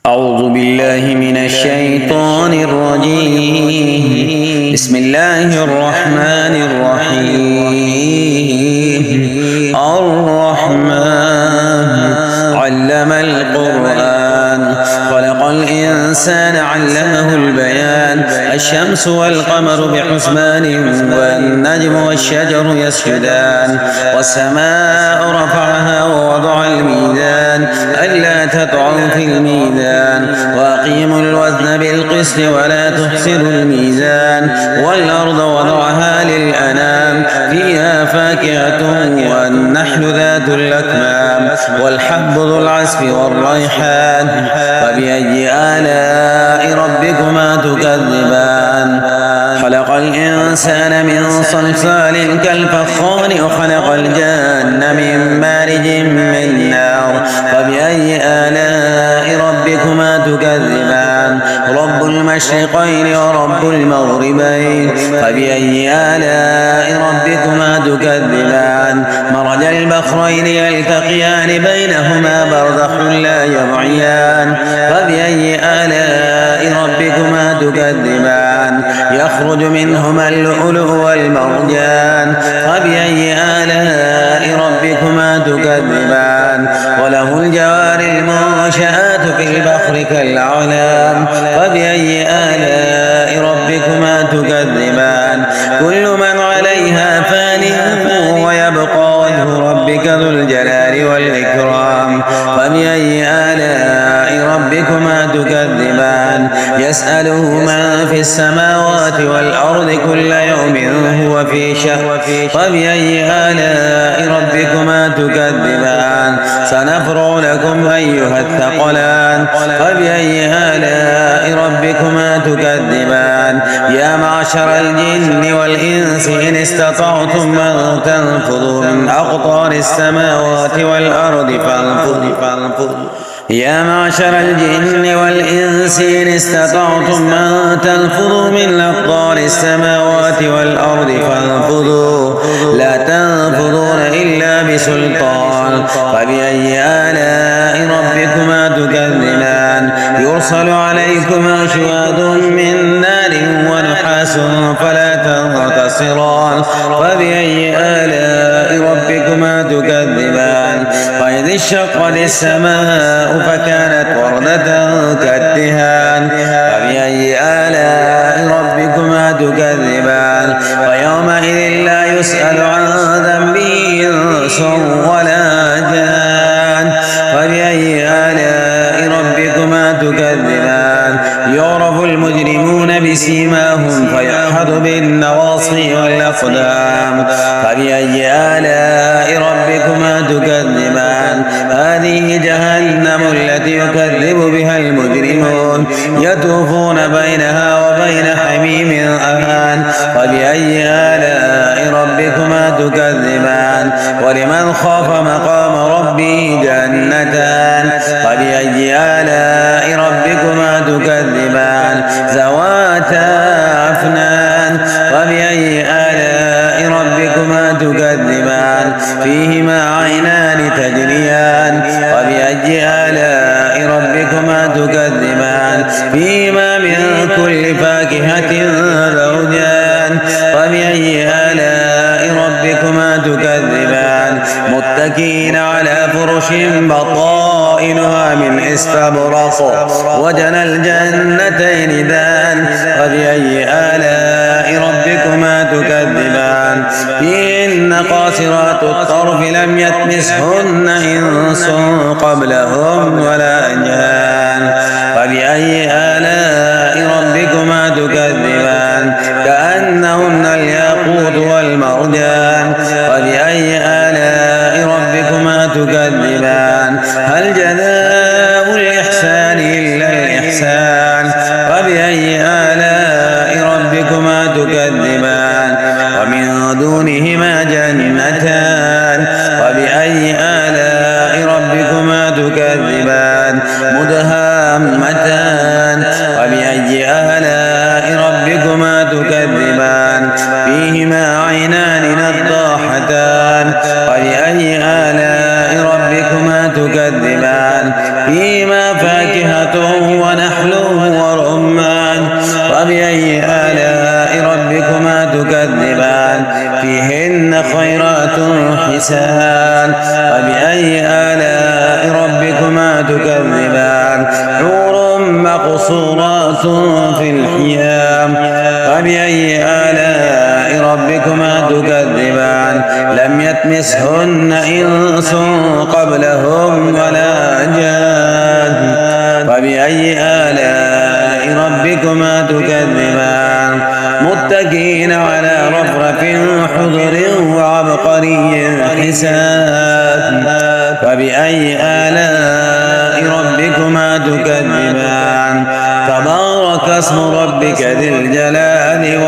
أعوذ بالله من الشيطان الرجيم. بسم الله الرحمن الرحيم. الرحمن علم القرآن خلق الإنسان علمه البيان. الشمس والقمر بحسبان والنجم والشجر يسجدان والسماء رفعها ووضع الميزان ألا تطغوا في الميزان وأقيموا الوزن بالقسط ولا تخسروا الميزان والأرض وضعها للأنام فيها فاكهة والنحل ذات الأكمام والحب ذو العصف والريحان. فبأي آلاء ربكما تكذبان؟ خلق الإنسان من صلصال كالفخار وخلق الجن من مارج من نار. فبأي آلاء ربكما تكذبان؟ رب المشرقين ورب المغربين. فبأي آلاء ربكما تكذبان؟ مرج البحرين يلتقيان بينهما برزخ لا يبغيان. فبأي آلاء ربكما تكذبان؟ يخرج منهما اللؤلؤ والمرجان. فبأي آلاء ربكما تكذبان؟ وله الجوار المنشآت في البحر كالأعلام. فبأي آلاء ربكما تكذبان؟ كل من عليها فان ويبقى وجه ربك ذو الجلال والإكرام. فبأي آلاء ربكما تكذبان؟ يسأله من في السماوات والأرض كل يوم هو في شأن. فبأي آلاء ربكما تكذبان؟ سنفرغ لكم أيها الثقلان. فبأي آلاء ربكما تكذبان؟ يا معشر الجن والإنس إن استطعتم أن تنفذوا من أقطار السماوات والأرض فانفذوا. يا معشر الجن والإنس إن استطعتم أن تنفذوا من أقطار السماوات والأرض فانفذوا لا تنفذون إلا بسلطان. فبأي آلاء ربكما تكذبان؟ يرسل عليكما شواظ من نار ونحاس فلا تنتصران. فبأي آلاء ربكما تكذبان؟ وإذ انشقت السماء فكانت وردة كالدهان. فبأي آلاء ربكما تكذبان؟ ويومئذ لا يسأل عن ذنبه إنس ولا جان. فبأي آلاء ربكما تكذبان؟ يعرف المجرمون بسيماهم فيؤخذ بالنواصي والأقدام. فبأي آلاء ربكما تكذبان؟ هذه جهنم التي يكذب بها المجرمون يطوفون بينها وبين حميم آن. فبأي آلاء ربكما تكذبان؟ ولمن خاف مقام ربه جنتان. فبأي آلاء ربكما تكذبان؟ ذواتا أفنان. فبأي آلاء ربكما تكذبان؟ فيهما عينان تجريان. وبأي آلاء ربكما تكذبان؟ فيهما من كل فاكهة زوجان. وبأي آلاء ربكما تكذبان؟ متكئين على فرش بطائنها من استبرق وجنى الجنتين دان. وبأي آلاء ربكما تكذبان؟ فيهن قاصرات الطرف لم يطمثهن إنس قبلهم ولا جان. فبأي آلاء ربكما تكذبان؟ كأنهن الياقوت والمرجان. فبأي آلاء ربكما تكذبان؟ هل جزاء الإحسان إلا الإحسان؟ فبأي آلاء ربكما تكذبان؟ ومن دونهما جنتان. فبأي آلاء ربكما تكذبان؟ مدهامتان. وبأي آلاء ربكما تكذبان؟ فيهما عينان نضاحتان. وبأي آلاء ربكما تكذبان؟ فيهما فاكهة فاكهة ونحل ورمان. فبأي آلاء ربكما تكذبان فيهن خيرات حسان. فبأي آلاء ربكما تكذبان حور مقصورات في الخيام. فبأي آلاء ربكما تكذبان لم يطمثهن إنس قبلهم ولا جان. فبأي آلاء ربكما تكذبان متكئين على رفرف خضر وعبقري حسان. فبأي آلاء ربكما تكذبان تبارك اسم ربك ذي الجلال